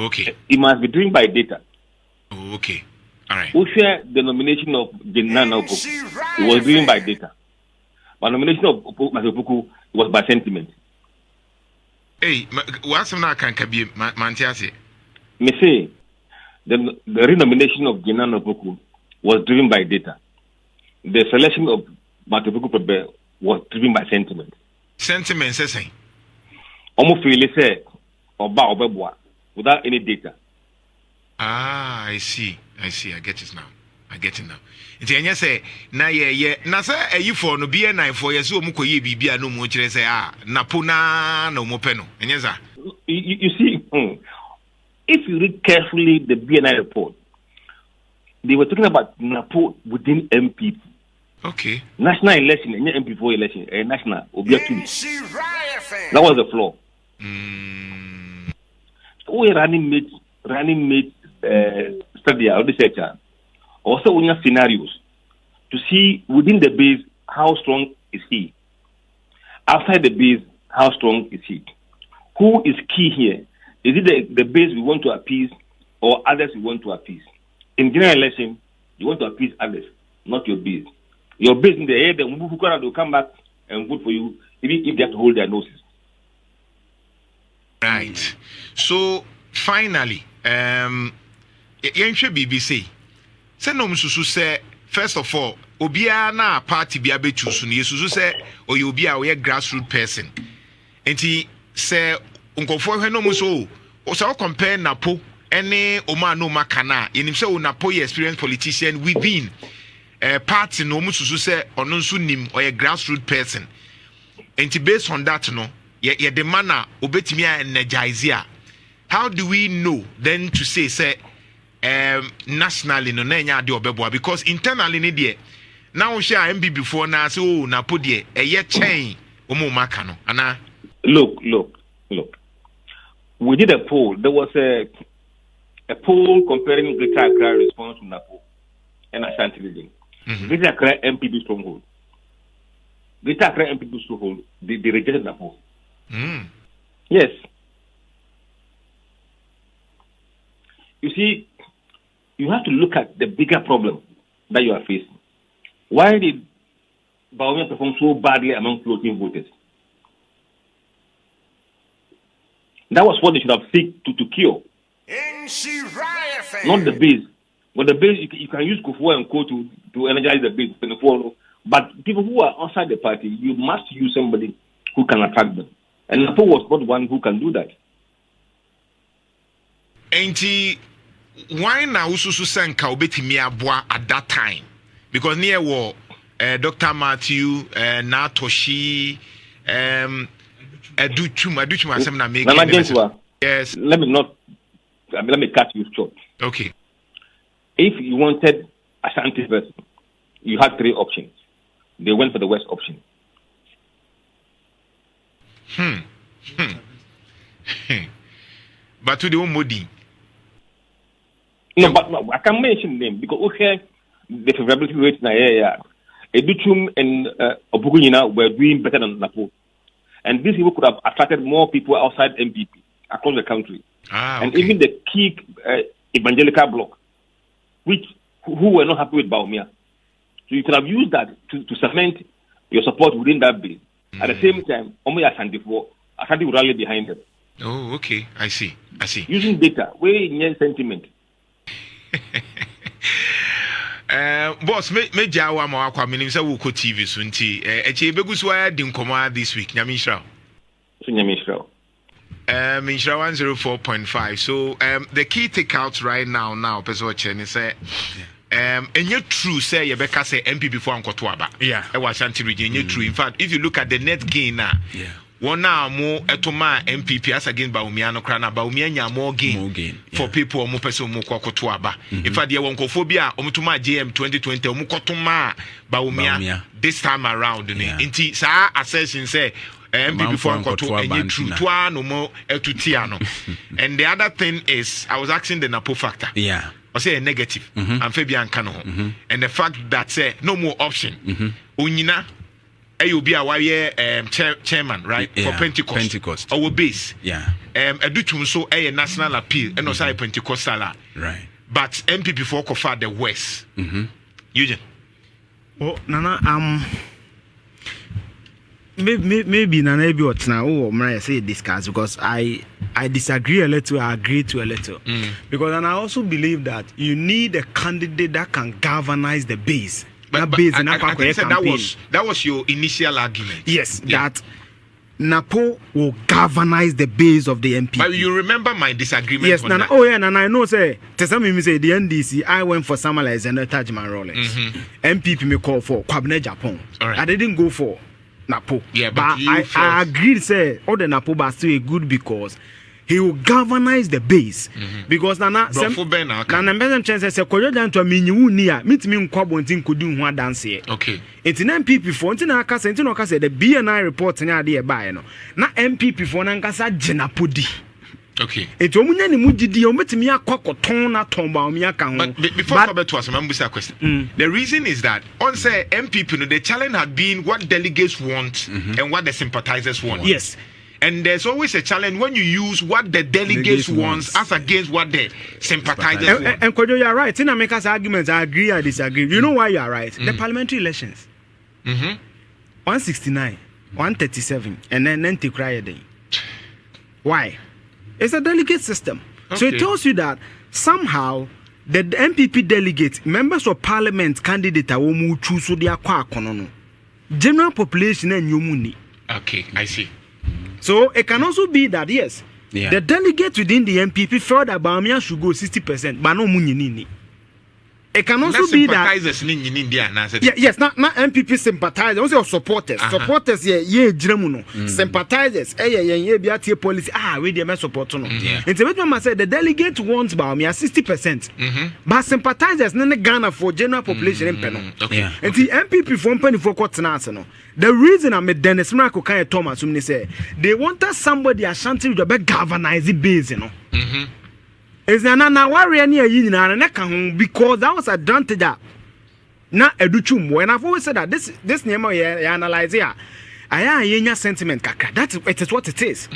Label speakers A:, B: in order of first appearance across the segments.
A: Oh, okay.
B: It must be driven by data.
A: Oh, okay. All right.
B: We share the nomination of Nana Opoku. It was driven by data. But nomination of Opoku was by sentiment.
A: Hey, what's some now can be Mantiasi?
B: Me say the renomination of Nana Opoku was driven by data. The selection of Matopuku was driven by sentiment.
A: Sentiment says saying.
B: Almost feel say or without any data.
A: Ah, I see. I get it now. Nti enye say na ye na say you for no be na for ye so mu koye bibia no mu kire say NAPO na mo pe no enye za.
B: You see, if you read carefully the BNI report, they were talking about NAPO within NPP.
A: Okay.
B: National election, NPP election, national objective. That was the flaw. We running mate study or researcher. Also, we have scenarios to see within the base how strong is he. Outside the base, how strong is he? Who is key here? Is it the base we want to appease or others we want to appease? In general election, you want to appease others, not your base. Your base in the air, the Mubukara will come back and vote for you, even if they have to hold their noses.
A: Right. So, finally, BBC. Say no mususu say first of all obia na party bia betu so no yesusu say obia we grassroots person enti say unkofo hwe no muso o say compare NAPO any oma no makana yenim say NAPO ye experienced politician within party no mususu say ono nso nim or grassroots person enti based on that no ye the manner obetimi energize ya. How do we know then to say nationally no nya de obeboa because internally ne de now share MB before na say NAPO de eye chain omo maka no ana.
B: Look. We did a poll. There was a poll comparing Greater Accra response to NAPO and Ashanti region. Greater Accra MPP stronghold. Greater Accra MPP stronghold. They rejected NAPO. Yes. You see, you have to look at the bigger problem that you are facing. Why did Bawumia perform so badly among floating voters? That was what they should have seek to cure. Not the base. But the base, you can use Kufuor and Co to energize the base. But people who are outside the party, you must use somebody who can attack them. And NAPO was not one who can do that.
A: Why now ususu senka obetimi aboa at that time? Because near war Dr. Matthew Natoshi Educhum asem na make. Yes.
B: Let me cut you short.
A: Okay.
B: If you wanted Ashanti person, you had three options. They went for the West option.
A: But to the Modi.
B: No, but I can mention them because we have the favorability rate in the area. Educhum and Obugunina were doing better than NAPO. And these people could have attracted more people outside NPP across the country.
A: Okay.
B: And even the key evangelical bloc, who were not happy with Bawumia. So you could have used that to cement your support within that base. At the same time, Ashanti would rally behind them.
A: Oh, okay. I see.
B: Using data, way in sentiment.
A: Boss, me jawa ma akwa minim say wo ko TV so nti eche begu so ya di nkoma this week nyamishrao.
B: So nyamishrao.
A: Minshra 104.5. So the key takeout right now person cheni say enye true say ye beka say NPP before ankoto aba.
C: Yeah.
A: E wa Ashanti region enye true. In fact, if you look at the net gain now,
C: yeah.
A: One now more etoma NPP as against Bawumia no krana Bawumia nya more gain for people omo person omo kwakoto aba. In fact, there wonkofobia omutuma JM 2020 omo kotoma Bawumia this time around nti sa assertion say NPP before ankoto enye true to no more etutia no. And the other thing is I was asking the NAPO factor.
C: Yeah.
A: I say a negative and Fabian Kano. And the fact that say no more option. Unyina you'll be a chairman, right? For Pentecost. Our base.
C: Yeah.
A: Edutum so a national appeal and also a Pentecostal.
C: Right.
A: But NPP for Kofa the West. Eugene.
D: Oh, Nana, maybe Nana be what now? Oh, I say discuss because I disagree a little. I agree to a little because, and I also believe that you need a candidate that can galvanize the base.
A: But I think that was your initial argument.
D: Yes, that NAPO will galvanize the base of the NPP.
A: But you remember my disagreement?
D: Yes, Nana. Oh yeah, Nana. I know. Say, to some me say the NDC. I went for Samuel Alexander Tajman Rollins. NPP me call for Kwabena Japan.
A: Right.
D: I didn't go for NAPO.
A: Yeah, but
D: I agreed. Say all the NAPO but still good because he will galvanize the base because Nana Nana chance say koyo dan to me nyu ni a meet me nkwabontin kodu hu dance here.
A: Okay.
D: Enti na MPP for enti na aka say enti no aka say the BNI report na ade e bae no. Na MPP for na nkasa genapodi.
A: Okay.
D: Enti omunya ni mugidi o metimi akwakoton na tomba o mi aka ho.
A: But before I to ask a question. The reason is that on say MPP no, the challenge had been what delegates want and what the sympathizers want.
D: Yes.
A: And there's always a challenge when you use what the delegates wants as against what the sympathizers want.
D: And Kojo, you are right. In America's arguments, I agree, I disagree. You know why you are right? The parliamentary elections. 169, 137, and then 90 cry a day. Why? It's a delegate system. Okay. So it tells you that somehow the NPP delegates, members of parliament candidate, will choose their general population and you money.
A: Okay, I see.
D: So it can also be that yes, the delegates within the NPP felt that Bawumia should go 60%, but no money. It can also be that yes, not NPP sympathizers, also supporters. Supporters, sympathizers, policy. We the support no. And so say the delegate wants Bawumia 60%, but sympathizers no Ghana for general population in Peno. And the NPP for penny for no. The reason I'm a Dennis Miracle kind of Thomas say they wanted somebody Ashanti to be galvanizing base, you know. Is na warrior near you because that was advantage that na educhum. And I've always said that this name I analyze here. I sentiment kaka. It is what it is.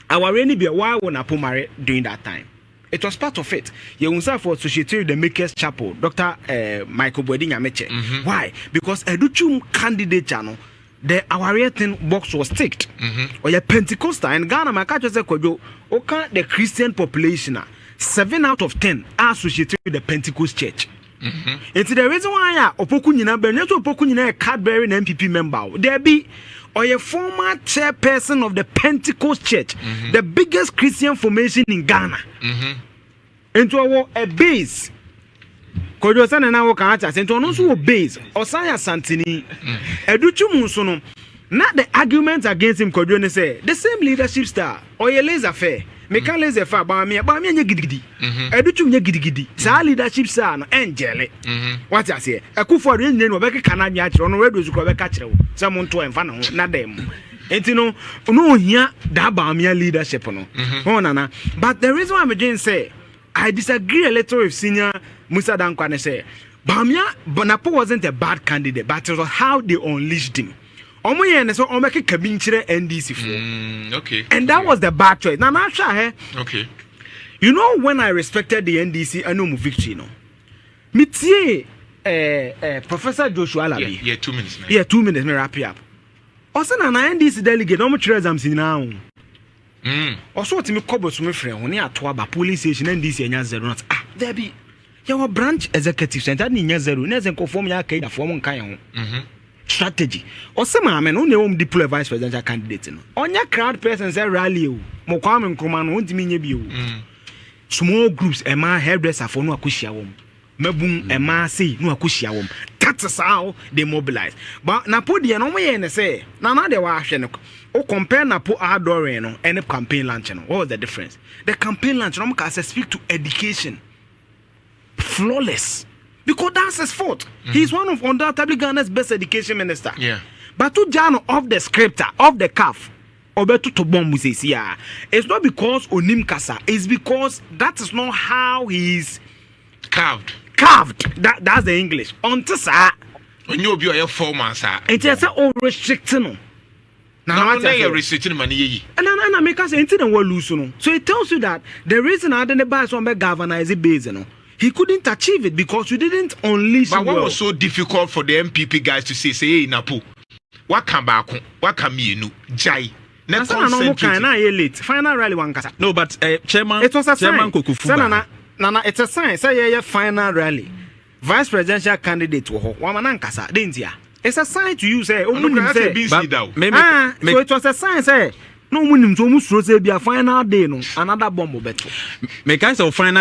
D: Our really be why when I put marry during that time. It was part of it. You will for associated with the Makers Chapel, Dr. Michael Boeding Ameche. Why? Because educhum candidate channel. The our thing box was ticked. Or your Pentecostal and Ghana, my catcher said, okay, the Christian population. 7 out of 10 are associated with the Pentecost Church. It's the reason why Opokunyina Beneto Opokunyina a card bearing NPP member. There be or a former chairperson of the Pentecost Church, the biggest Christian formation in Ghana. Into a base. Kojo sana na woka acha sento no so base Osaya Santini Educhu Musono. Not the arguments against him Kojo ne say the same leadership star or a laser fair. Meka laser fair ba me nya gidigidi. Educhu nya gidigidi. Sa leadership star no engele. What I say? Akufo re nne no be ka na nya kire no radio zu ko be ka kire wo. Say mo nto emfa na ho na dem. Enti no ohia da ba me leadership no. Nana. But the reason why I'm again say I disagree a little with senior Mussa Dankwa say NAPO wasn't a bad candidate, but it was how they unleashed him. NDC for.
A: Okay.
D: And that was the bad choice. Now,
A: okay.
D: You know when I respected the NDC, I know my victory. No, Mitie, Professor Joshua Alabi.
A: Yeah, 2 minutes.
D: Yeah, 2 minutes. Me wrap it up. Also, na NDC delegate, how much I'm seeing now. Also, what me couple to me friend when you are to a police station NDC and zero not. There be your branch executive center ni zero. Never conform ya kaida form kind strategy. Also, my man, only home deploy vice presidential candidate. On your crowd person say rally you. Mo kwame nkrumah won't mean you. Small groups, ema hairdresser for no akushia wom. Mebun ema say no akushia wom. That's how they mobilize. But NAPO the no way say. Na they wa ahwe no. O compare NAPO outdoor no and campaign launch no. What was the difference? The campaign launch no can speak to education. Flawless. Because that's his fault. He's one of undoubtedly Ghana's best education minister.
A: Yeah.
D: But to Jano off the scripter, off the cuff, Obetu to bomb it's not because Onim Kasa, it's because that is not how he's
A: carved.
D: That's the English. On Tessa.
A: When you be a 4 months,
D: it is all restricting. No,
A: you're restricting money.
D: And I make us into the world lose. So it tells you that the reason I didn't buy some governor is a base. He couldn't achieve it because you didn't unleash.
A: But what was so difficult for the NPP guys to say, hey, NAPO, what come back? What come you? Jai.
D: Late. Final rally one kasa.
C: No, but chairman,
D: it was a
C: chairman
D: sign. Nana, it's a sign. Say yeah, final rally. Vice presidential candidate wo ho. Wamana nkasa. Dentia. It's a sign to you say.
A: So
D: it was a sign say. No munim so mu suro say be a final day no. Another bomb beto.
C: Make us final